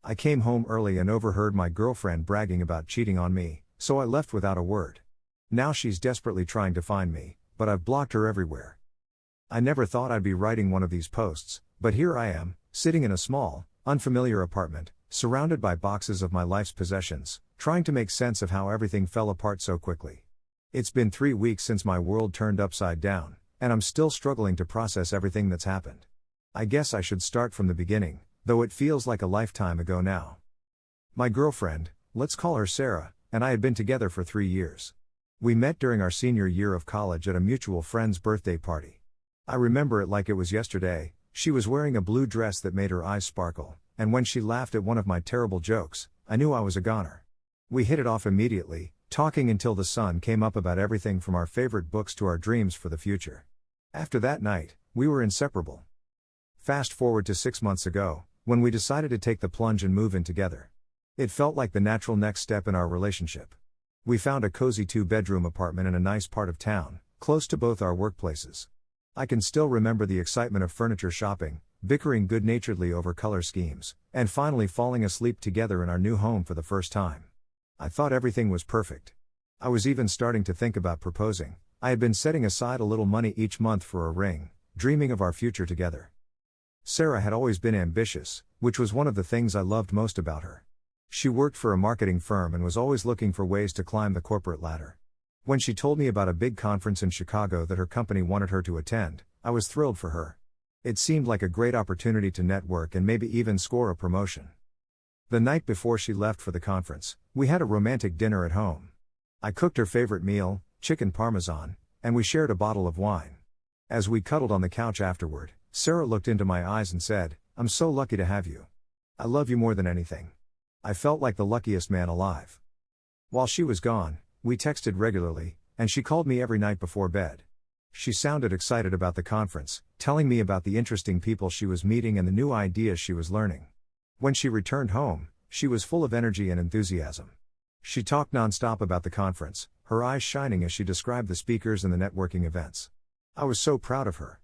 I came home early and overheard my girlfriend bragging about cheating on me, so I left without a word. Now she's desperately trying to find me, but I've blocked her everywhere. I never thought I'd be writing one of these posts, but here I am, sitting in a small, unfamiliar apartment, surrounded by boxes of my life's possessions, trying to make sense of how everything fell apart so quickly. It's been 3 weeks since my world turned upside down, and I'm still struggling to process everything that's happened. I guess I should start from the beginning, though it feels like a lifetime ago now. My girlfriend, let's call her Sarah, and I had been together for 3 years. We met during our senior year of college at a mutual friend's birthday party. I remember it like it was yesterday. She was wearing a blue dress that made her eyes sparkle, and when she laughed at one of my terrible jokes, I knew I was a goner. We hit it off immediately, talking until the sun came up about everything from our favorite books to our dreams for the future. After that night, we were inseparable. Fast forward to 6 months ago, when we decided to take the plunge and move in together. It felt like the natural next step in our relationship. We found a cozy 2-bedroom apartment in a nice part of town, close to both our workplaces. I can still remember the excitement of furniture shopping, bickering good-naturedly over color schemes, and finally falling asleep together in our new home for the first time. I thought everything was perfect. I was even starting to think about proposing. I had been setting aside a little money each month for a ring, dreaming of our future together. Sarah had always been ambitious, which was one of the things I loved most about her. She worked for a marketing firm and was always looking for ways to climb the corporate ladder. When she told me about a big conference in Chicago that her company wanted her to attend, I was thrilled for her. It seemed like a great opportunity to network and maybe even score a promotion. The night before she left for the conference, we had a romantic dinner at home. I cooked her favorite meal, chicken parmesan, and we shared a bottle of wine. As we cuddled on the couch afterward, Sarah looked into my eyes and said, "I'm so lucky to have you. I love you more than anything." I felt like the luckiest man alive. While she was gone, we texted regularly, and she called me every night before bed. She sounded excited about the conference, telling me about the interesting people she was meeting and the new ideas she was learning. When she returned home, she was full of energy and enthusiasm. She talked nonstop about the conference, her eyes shining as she described the speakers and the networking events. I was so proud of her.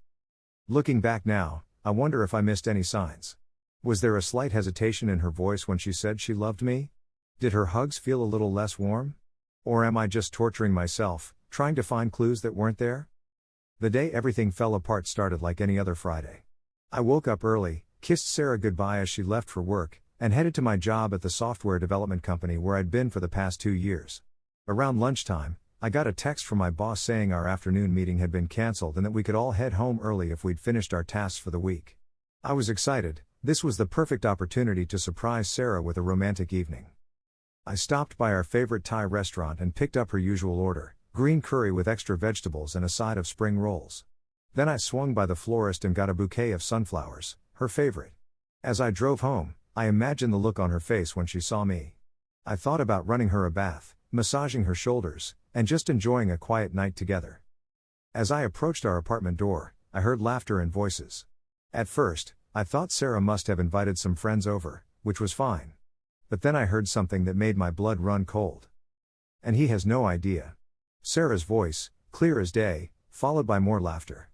Looking back now, I wonder if I missed any signs. Was there a slight hesitation in her voice when she said she loved me? Did her hugs feel a little less warm? Or am I just torturing myself, trying to find clues that weren't there? The day everything fell apart started like any other Friday. I woke up early, kissed Sarah goodbye as she left for work, and headed to my job at the software development company where I'd been for the past 2 years. Around lunchtime, I got a text from my boss saying our afternoon meeting had been canceled and that we could all head home early if we'd finished our tasks for the week. I was excited. This was the perfect opportunity to surprise Sarah with a romantic evening. I stopped by our favorite Thai restaurant and picked up her usual order, green curry with extra vegetables and a side of spring rolls. Then I swung by the florist and got a bouquet of sunflowers, her favorite. As I drove home, I imagined the look on her face when she saw me. I thought about running her a bath, massaging her shoulders, and just enjoying a quiet night together. As I approached our apartment door, I heard laughter and voices. At first, I thought Sarah must have invited some friends over, which was fine. But then I heard something that made my blood run cold. "And he has no idea." Sarah's voice, clear as day, followed by more laughter.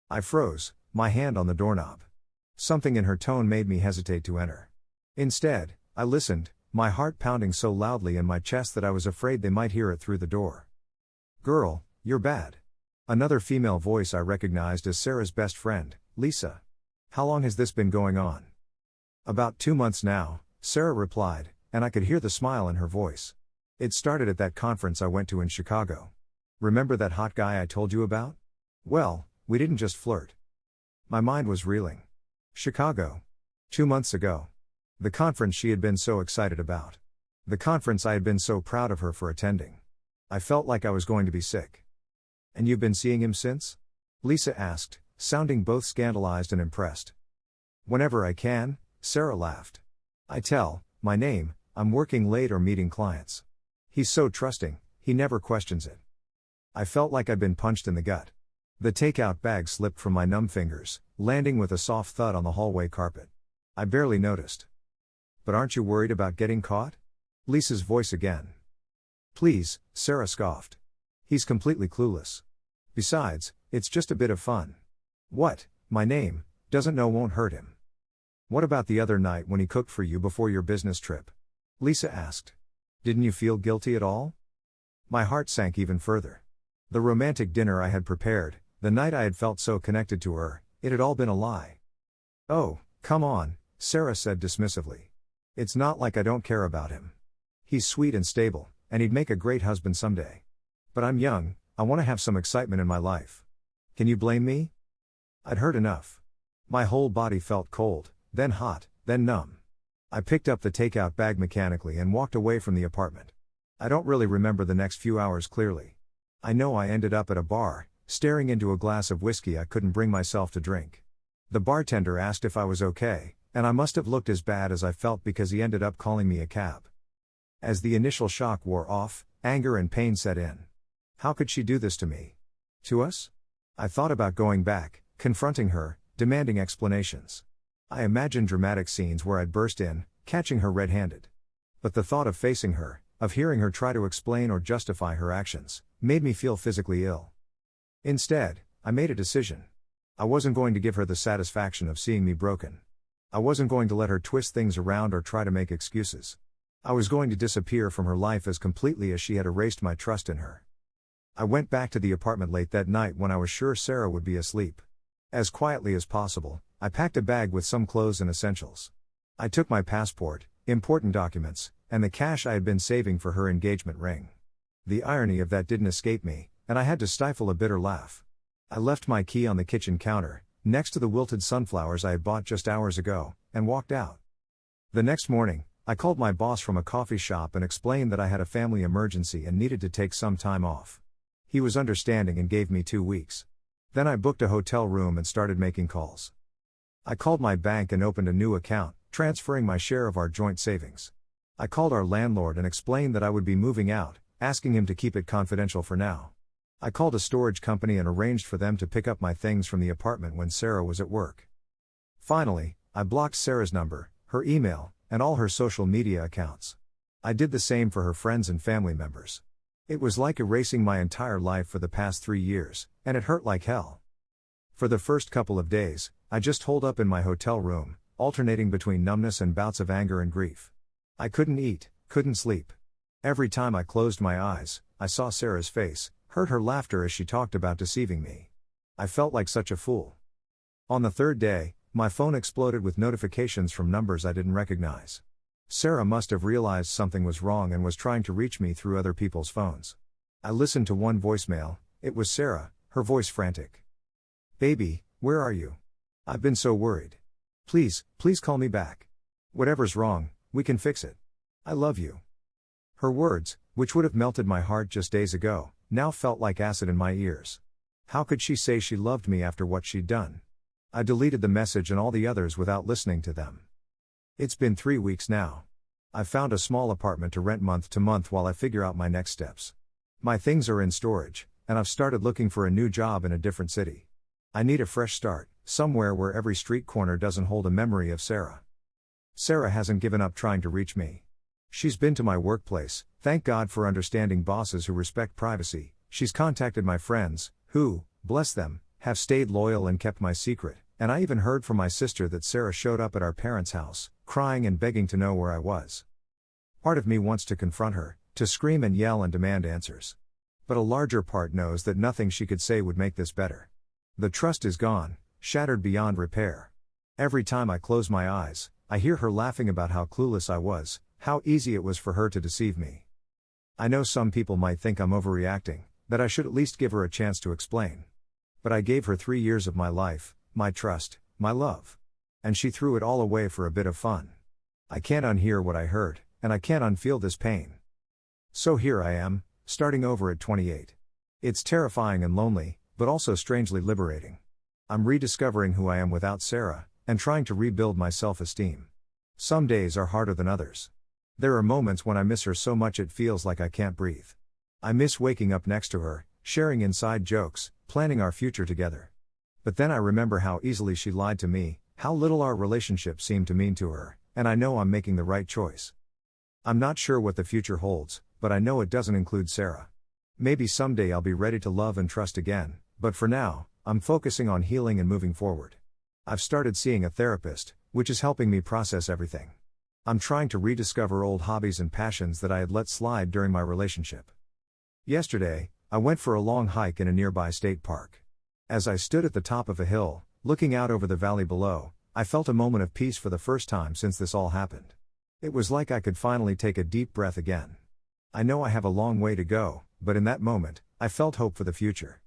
I froze, my hand on the doorknob. Something in her tone made me hesitate to enter. Instead, I listened, my heart pounding so loudly in my chest that I was afraid they might hear it through the door. "Girl, you're bad." Another female voice I recognized as Sarah's best friend, Lisa. "How long has this been going on?" "About 2 months now," Sarah replied, and I could hear the smile in her voice. "It started at that conference I went to in Chicago. Remember that hot guy I told you about? Well, we didn't just flirt." My mind was reeling. Chicago. 2 months ago. The conference she had been so excited about. The conference I had been so proud of her for attending. I felt like I was going to be sick. "And you've been seeing him since?" Lisa asked, sounding both scandalized and impressed. "Whenever I can," Sarah laughed. My name, I'm working late or meeting clients. He's so trusting, he never questions it." I felt like I'd been punched in the gut. The takeout bag slipped from my numb fingers, landing with a soft thud on the hallway carpet. I barely noticed. "But aren't you worried about getting caught?" Lisa's voice again. "Please," Sarah scoffed. "He's completely clueless. Besides, it's just a bit of fun. What, my name, doesn't know won't hurt him." What about the other night when he cooked for you before your business trip? Lisa asked. Didn't you feel guilty at all? My heart sank even further. The romantic dinner I had prepared, the night I had felt so connected to her, it had all been a lie. Oh, come on, Sarah said dismissively. It's not like I don't care about him. He's sweet and stable, and he'd make a great husband someday. But I'm young, I want to have some excitement in my life. Can you blame me? I'd heard enough. My whole body felt cold, then hot, then numb. I picked up the takeout bag mechanically and walked away from the apartment. I don't really remember the next few hours clearly. I know I ended up at a bar, staring into a glass of whiskey I couldn't bring myself to drink. The bartender asked if I was okay, and I must have looked as bad as I felt because he ended up calling me a cab. As the initial shock wore off, anger and pain set in. How could she do this to me? To us? I thought about going back, confronting her, demanding explanations. I imagined dramatic scenes where I'd burst in, catching her red-handed. But the thought of facing her, of hearing her try to explain or justify her actions, made me feel physically ill. Instead, I made a decision. I wasn't going to give her the satisfaction of seeing me broken. I wasn't going to let her twist things around or try to make excuses. I was going to disappear from her life as completely as she had erased my trust in her. I went back to the apartment late that night when I was sure Sarah would be asleep. As quietly as possible, I packed a bag with some clothes and essentials. I took my passport, important documents, and the cash I had been saving for her engagement ring. The irony of that didn't escape me, and I had to stifle a bitter laugh. I left my key on the kitchen counter, next to the wilted sunflowers I had bought just hours ago, and walked out. The next morning, I called my boss from a coffee shop and explained that I had a family emergency and needed to take some time off. He was understanding and gave me 2 weeks. Then I booked a hotel room and started making calls. I called my bank and opened a new account, transferring my share of our joint savings. I called our landlord and explained that I would be moving out, asking him to keep it confidential for now. I called a storage company and arranged for them to pick up my things from the apartment when Sarah was at work. Finally, I blocked Sarah's number, her email, and all her social media accounts. I did the same for her friends and family members. It was like erasing my entire life for the past 3 years, and it hurt like hell. For the first couple of days, I just holed up in my hotel room, alternating between numbness and bouts of anger and grief. I couldn't eat, couldn't sleep. Every time I closed my eyes, I saw Sarah's face, heard her laughter as she talked about deceiving me. I felt like such a fool. On the third day, my phone exploded with notifications from numbers I didn't recognize. Sarah must have realized something was wrong and was trying to reach me through other people's phones. I listened to one voicemail. It was Sarah, her voice frantic. "Baby, where are you? I've been so worried. Please call me back. Whatever's wrong, we can fix it. I love you." Her words, which would have melted my heart just days ago, now felt like acid in my ears. How could she say she loved me after what she'd done? I deleted the message and all the others without listening to them. It's been 3 weeks now. I've found a small apartment to rent month to month while I figure out my next steps. My things are in storage, and I've started looking for a new job in a different city. I need a fresh start, somewhere where every street corner doesn't hold a memory of Sarah. Sarah hasn't given up trying to reach me. She's been to my workplace, thank God for understanding bosses who respect privacy. She's contacted my friends, who, bless them, have stayed loyal and kept my secret, and I even heard from my sister that Sarah showed up at our parents' house, crying and begging to know where I was. Part of me wants to confront her, to scream and yell and demand answers. But a larger part knows that nothing she could say would make this better. The trust is gone, shattered beyond repair. Every time I close my eyes, I hear her laughing about how clueless I was, how easy it was for her to deceive me. I know some people might think I'm overreacting, that I should at least give her a chance to explain. But I gave her 3 years of my life, my trust, my love. And she threw it all away for a bit of fun. I can't unhear what I heard, and I can't unfeel this pain. So here I am, starting over at 28. It's terrifying and lonely, but also strangely liberating. I'm rediscovering who I am without Sarah, and trying to rebuild my self-esteem. Some days are harder than others. There are moments when I miss her so much it feels like I can't breathe. I miss waking up next to her, sharing inside jokes, planning our future together. But then I remember how easily she lied to me, how little our relationship seemed to mean to her, and I know I'm making the right choice. I'm not sure what the future holds, but I know it doesn't include Sarah. Maybe someday I'll be ready to love and trust again, but for now, I'm focusing on healing and moving forward. I've started seeing a therapist, which is helping me process everything. I'm trying to rediscover old hobbies and passions that I had let slide during my relationship. Yesterday, I went for a long hike in a nearby state park. As I stood at the top of a hill, looking out over the valley below, I felt a moment of peace for the first time since this all happened. It was like I could finally take a deep breath again. I know I have a long way to go, but in that moment, I felt hope for the future.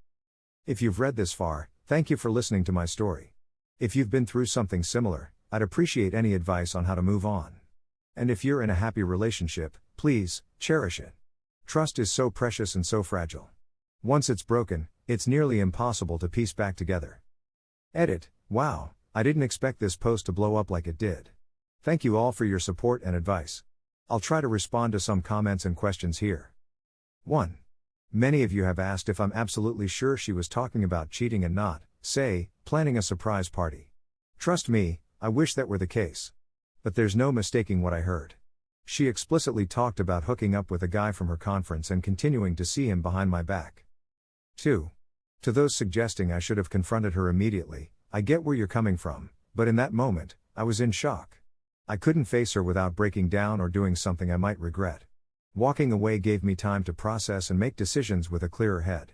If you've read this far, thank you for listening to my story. If you've been through something similar, I'd appreciate any advice on how to move on. And if you're in a happy relationship, please, cherish it. Trust is so precious and so fragile. Once it's broken, it's nearly impossible to piece back together. Edit. Wow, I didn't expect this post to blow up like it did. Thank you all for your support and advice. I'll try to respond to some comments and questions here. 1. Many of you have asked if I'm absolutely sure she was talking about cheating and not, say, planning a surprise party. Trust me, I wish that were the case. But there's no mistaking what I heard. She explicitly talked about hooking up with a guy from her conference and continuing to see him behind my back. 2. To those suggesting I should have confronted her immediately, I get where you're coming from, but in that moment, I was in shock. I couldn't face her without breaking down or doing something I might regret. Walking away gave me time to process and make decisions with a clearer head.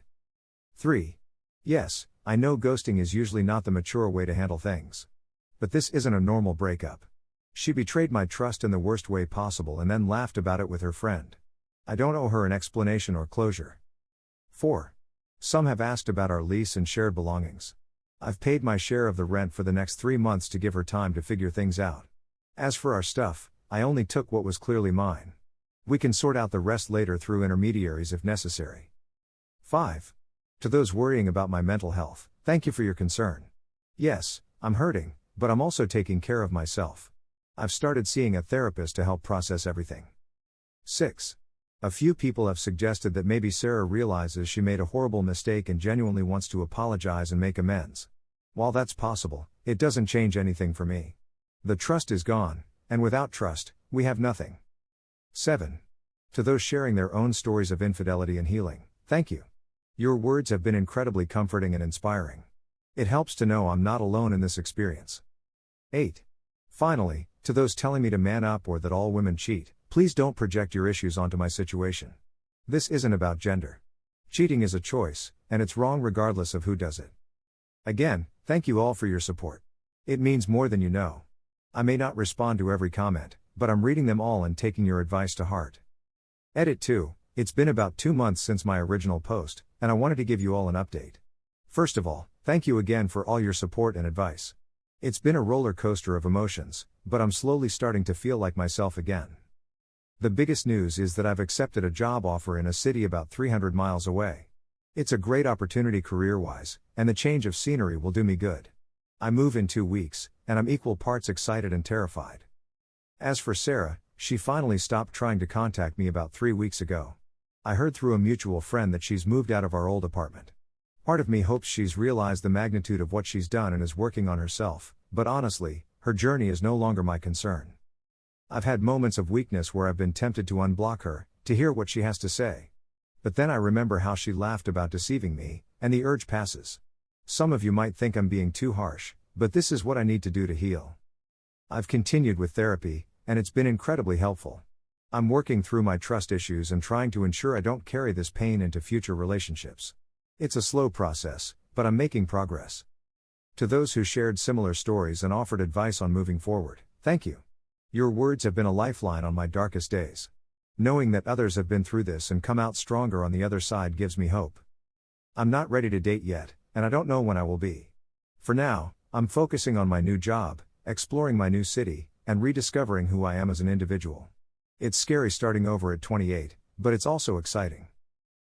3. Yes, I know ghosting is usually not the mature way to handle things. But this isn't a normal breakup. She betrayed my trust in the worst way possible and then laughed about it with her friend. I don't owe her an explanation or closure. 4. Some have asked about our lease and shared belongings. I've paid my share of the rent for the next 3 months to give her time to figure things out. As for our stuff, I only took what was clearly mine. We can sort out the rest later through intermediaries if necessary. 5. To those worrying about my mental health, thank you for your concern. Yes, I'm hurting, but I'm also taking care of myself. I've started seeing a therapist to help process everything. 6. A few people have suggested that maybe Sarah realizes she made a horrible mistake and genuinely wants to apologize and make amends. While that's possible, it doesn't change anything for me. The trust is gone, and without trust, we have nothing. 7. To those sharing their own stories of infidelity and healing, thank you. Your words have been incredibly comforting and inspiring. It helps to know I'm not alone in this experience. 8. Finally, to those telling me to man up or that all women cheat, please don't project your issues onto my situation. This isn't about gender. Cheating is a choice, and it's wrong regardless of who does it. Again, thank you all for your support. It means more than you know. I may not respond to every comment, but I'm reading them all and taking your advice to heart. Edit 2. It's been about 2 months since my original post, and I wanted to give you all an update. First of all, thank you again for all your support and advice. It's been a roller coaster of emotions, but I'm slowly starting to feel like myself again. The biggest news is that I've accepted a job offer in a city about 300 miles away. It's a great opportunity career-wise, and the change of scenery will do me good. I move in 2 weeks, and I'm equal parts excited and terrified. As for Sarah, she finally stopped trying to contact me about 3 weeks ago. I heard through a mutual friend that she's moved out of our old apartment. Part of me hopes she's realized the magnitude of what she's done and is working on herself, but honestly, her journey is no longer my concern. I've had moments of weakness where I've been tempted to unblock her, to hear what she has to say. But then I remember how she laughed about deceiving me, and the urge passes. Some of you might think I'm being too harsh, but this is what I need to do to heal. I've continued with therapy, and it's been incredibly helpful. I'm working through my trust issues and trying to ensure I don't carry this pain into future relationships. It's a slow process, but I'm making progress. To those who shared similar stories and offered advice on moving forward, thank you. Your words have been a lifeline on my darkest days. Knowing that others have been through this and come out stronger on the other side gives me hope. I'm not ready to date yet, and I don't know when I will be. For now, I'm focusing on my new job, exploring my new city, and rediscovering who I am as an individual. It's scary starting over at 28, but it's also exciting.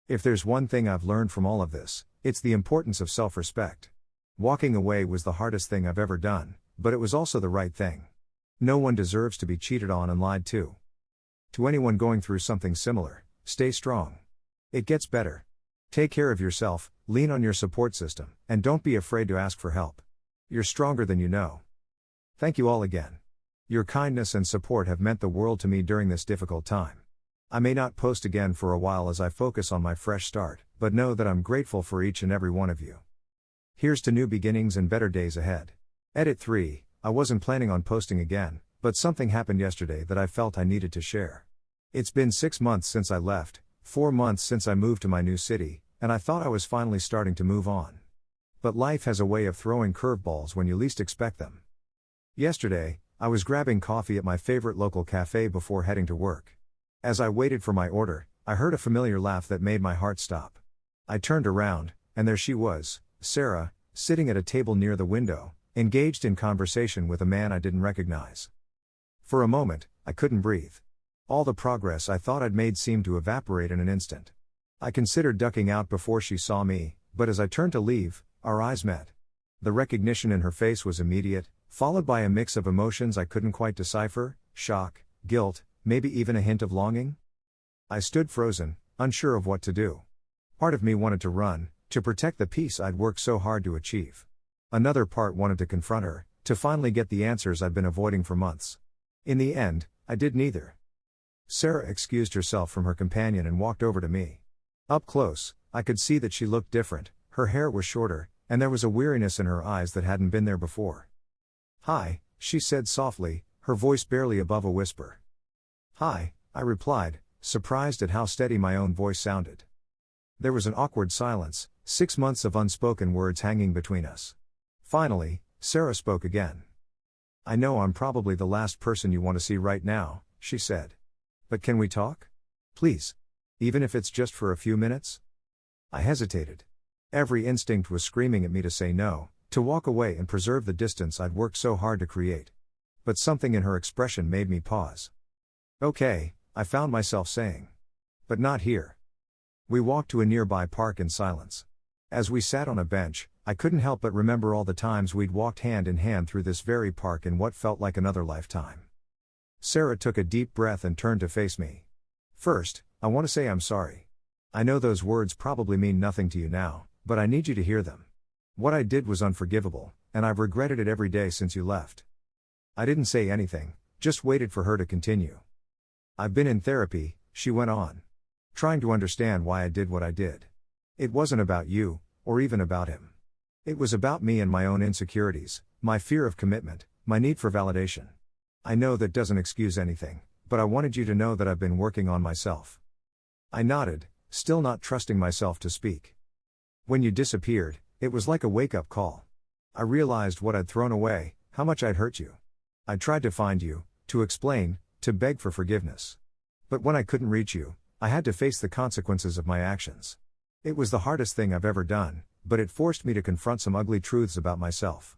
If there's one thing I've learned from all of this, it's the importance of self-respect. Walking away was the hardest thing I've ever done, but it was also the right thing. No one deserves to be cheated on and lied to. To anyone going through something similar, stay strong. It gets better. Take care of yourself, lean on your support system, and don't be afraid to ask for help. You're stronger than you know. Thank you all again. Your kindness and support have meant the world to me during this difficult time. I may not post again for a while as I focus on my fresh start, but know that I'm grateful for each and every one of you. Here's to new beginnings and better days ahead. Edit 3. I wasn't planning on posting again, but something happened yesterday that I felt I needed to share. It's been 6 months since I left, 4 months since I moved to my new city, and I thought I was finally starting to move on. But life has a way of throwing curveballs when you least expect them. Yesterday, I was grabbing coffee at my favorite local cafe before heading to work. As I waited for my order, I heard a familiar laugh that made my heart stop. I turned around, and there she was, Sarah, sitting at a table near the window, engaged in conversation with a man I didn't recognize. For a moment, I couldn't breathe. All the progress I thought I'd made seemed to evaporate in an instant. I considered ducking out before she saw me, but as I turned to leave, our eyes met. The recognition in her face was immediate, followed by a mix of emotions I couldn't quite decipher: shock, guilt, maybe even a hint of longing. I stood frozen, unsure of what to do. Part of me wanted to run, to protect the peace I'd worked so hard to achieve. Another part wanted to confront her, to finally get the answers I'd been avoiding for months. In the end, I did neither. Sarah excused herself from her companion and walked over to me. Up close, I could see that she looked different. Her hair was shorter, and there was a weariness in her eyes that hadn't been there before. "Hi," she said softly, her voice barely above a whisper. "Hi," I replied, surprised at how steady my own voice sounded. There was an awkward silence, 6 months of unspoken words hanging between us. Finally, Sarah spoke again. "I know I'm probably the last person you want to see right now," she said. "But can we talk? Please. Even if it's just for a few minutes?" I hesitated. Every instinct was screaming at me to say no, to walk away and preserve the distance I'd worked so hard to create. But something in her expression made me pause. "Okay," I found myself saying. "But not here." We walked to a nearby park in silence. As we sat on a bench, I couldn't help but remember all the times we'd walked hand in hand through this very park in what felt like another lifetime. Sarah took a deep breath and turned to face me. "First, I want to say I'm sorry. I know those words probably mean nothing to you now, but I need you to hear them. What I did was unforgivable, and I've regretted it every day since you left." I didn't say anything, just waited for her to continue. "I've been in therapy," she went on, "trying to understand why I did what I did. It wasn't about you, or even about him. It was about me and my own insecurities, my fear of commitment, my need for validation. I know that doesn't excuse anything, but I wanted you to know that I've been working on myself." I nodded, still not trusting myself to speak. "When you disappeared, it was like a wake-up call. I realized what I'd thrown away, how much I'd hurt you. I tried to find you, to explain, to beg for forgiveness. But when I couldn't reach you, I had to face the consequences of my actions. It was the hardest thing I've ever done, but it forced me to confront some ugly truths about myself."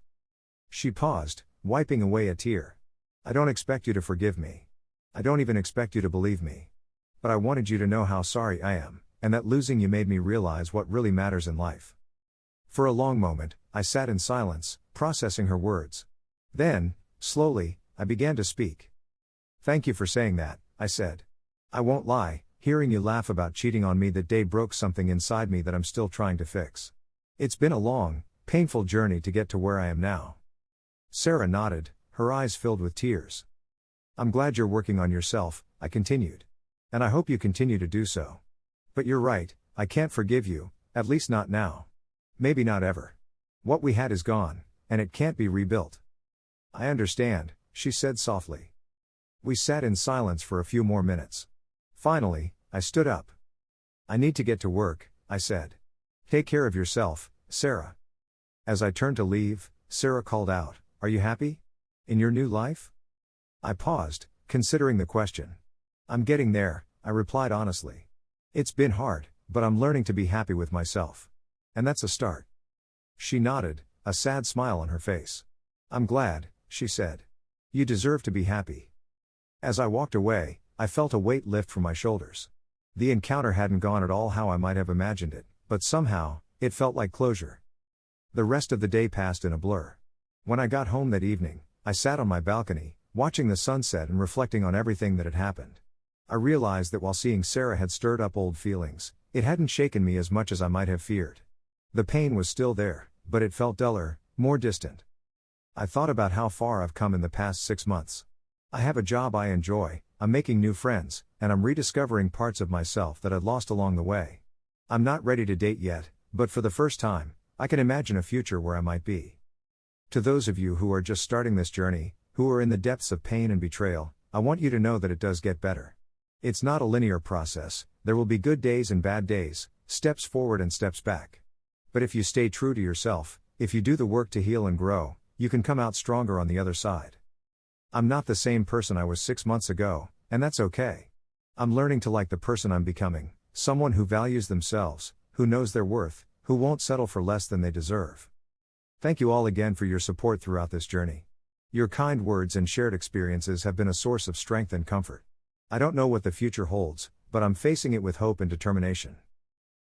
She paused, wiping away a tear. "I don't expect you to forgive me. I don't even expect you to believe me. But I wanted you to know how sorry I am, and that losing you made me realize what really matters in life." For a long moment, I sat in silence, processing her words. Then, slowly, I began to speak. "Thank you for saying that," I said. "I won't lie, hearing you laugh about cheating on me that day broke something inside me that I'm still trying to fix. It's been a long, painful journey to get to where I am now." Sarah nodded, her eyes filled with tears. "I'm glad you're working on yourself," I continued. "And I hope you continue to do so. But you're right, I can't forgive you, at least not now. Maybe not ever. What we had is gone, and it can't be rebuilt." "I understand," she said softly. We sat in silence for a few more minutes. Finally, I stood up. "I need to get to work," I said. "Take care of yourself, Sarah." As I turned to leave, Sarah called out, "Are you happy? In your new life?" I paused, considering the question. "I'm getting there," I replied honestly. "It's been hard, but I'm learning to be happy with myself. And that's a start." She nodded, a sad smile on her face. "I'm glad," she said. "You deserve to be happy." As I walked away, I felt a weight lift from my shoulders. The encounter hadn't gone at all how I might have imagined it, but somehow, it felt like closure. The rest of the day passed in a blur. When I got home that evening, I sat on my balcony, watching the sunset and reflecting on everything that had happened. I realized that while seeing Sarah had stirred up old feelings, it hadn't shaken me as much as I might have feared. The pain was still there, but it felt duller, more distant. I thought about how far I've come in the past 6 months. I have a job I enjoy, I'm making new friends, and I'm rediscovering parts of myself that I'd lost along the way. I'm not ready to date yet, but for the first time, I can imagine a future where I might be. To those of you who are just starting this journey, who are in the depths of pain and betrayal, I want you to know that it does get better. It's not a linear process, there will be good days and bad days, steps forward and steps back. But if you stay true to yourself, if you do the work to heal and grow, you can come out stronger on the other side. I'm not the same person I was 6 months ago, and that's okay. I'm learning to like the person I'm becoming, someone who values themselves, who knows their worth, who won't settle for less than they deserve. Thank you all again for your support throughout this journey. Your kind words and shared experiences have been a source of strength and comfort. I don't know what the future holds, but I'm facing it with hope and determination.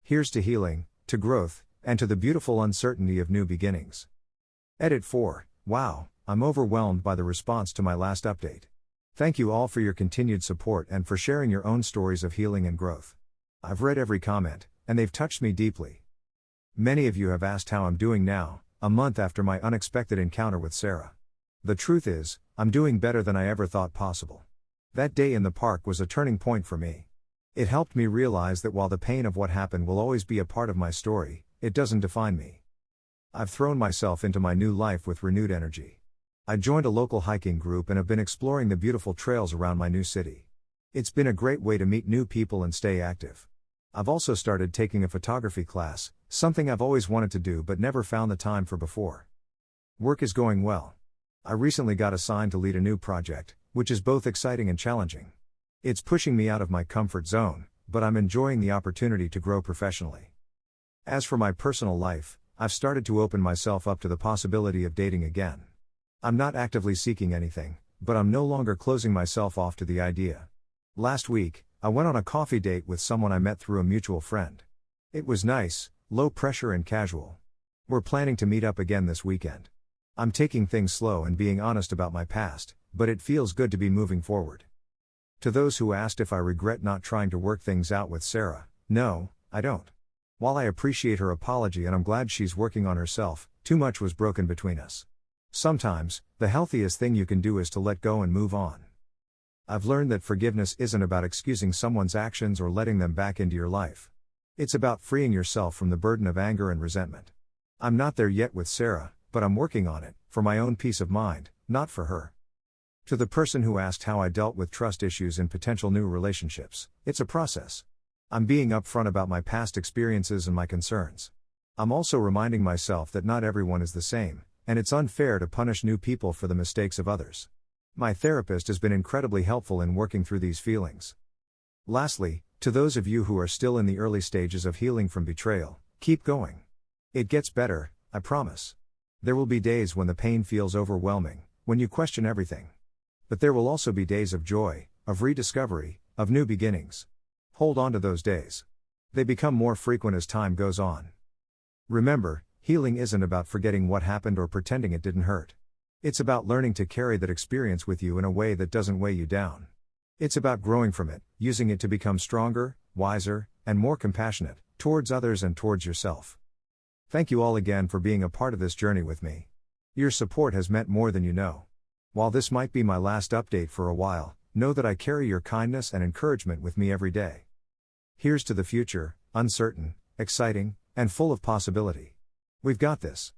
Here's to healing, to growth, and to the beautiful uncertainty of new beginnings. Edit 4. Wow, I'm overwhelmed by the response to my last update. Thank you all for your continued support and for sharing your own stories of healing and growth. I've read every comment, and they've touched me deeply. Many of you have asked how I'm doing now, a month after my unexpected encounter with Sarah. The truth is, I'm doing better than I ever thought possible. That day in the park was a turning point for me. It helped me realize that while the pain of what happened will always be a part of my story, it doesn't define me. I've thrown myself into my new life with renewed energy. I joined a local hiking group and have been exploring the beautiful trails around my new city. It's been a great way to meet new people and stay active. I've also started taking a photography class, something I've always wanted to do but never found the time for before. Work is going well. I recently got assigned to lead a new project, which is both exciting and challenging. It's pushing me out of my comfort zone, but I'm enjoying the opportunity to grow professionally. As for my personal life, I've started to open myself up to the possibility of dating again. I'm not actively seeking anything, but I'm no longer closing myself off to the idea. Last week, I went on a coffee date with someone I met through a mutual friend. It was nice, low pressure and casual. We're planning to meet up again this weekend. I'm taking things slow and being honest about my past, but it feels good to be moving forward. To those who asked if I regret not trying to work things out with Sarah, no, I don't. While I appreciate her apology and I'm glad she's working on herself, too much was broken between us. Sometimes, the healthiest thing you can do is to let go and move on. I've learned that forgiveness isn't about excusing someone's actions or letting them back into your life. It's about freeing yourself from the burden of anger and resentment. I'm not there yet with Sarah, but I'm working on it, for my own peace of mind, not for her. To the person who asked how I dealt with trust issues in potential new relationships, it's a process. I'm being upfront about my past experiences and my concerns. I'm also reminding myself that not everyone is the same, and it's unfair to punish new people for the mistakes of others. My therapist has been incredibly helpful in working through these feelings. Lastly, to those of you who are still in the early stages of healing from betrayal, keep going. It gets better, I promise. There will be days when the pain feels overwhelming, when you question everything. But there will also be days of joy, of rediscovery, of new beginnings. Hold on to those days. They become more frequent as time goes on. Remember, healing isn't about forgetting what happened or pretending it didn't hurt. It's about learning to carry that experience with you in a way that doesn't weigh you down. It's about growing from it, using it to become stronger, wiser, and more compassionate, towards others and towards yourself. Thank you all again for being a part of this journey with me. Your support has meant more than you know. While this might be my last update for a while, know that I carry your kindness and encouragement with me every day. Here's to the future, uncertain, exciting, and full of possibility. We've got this.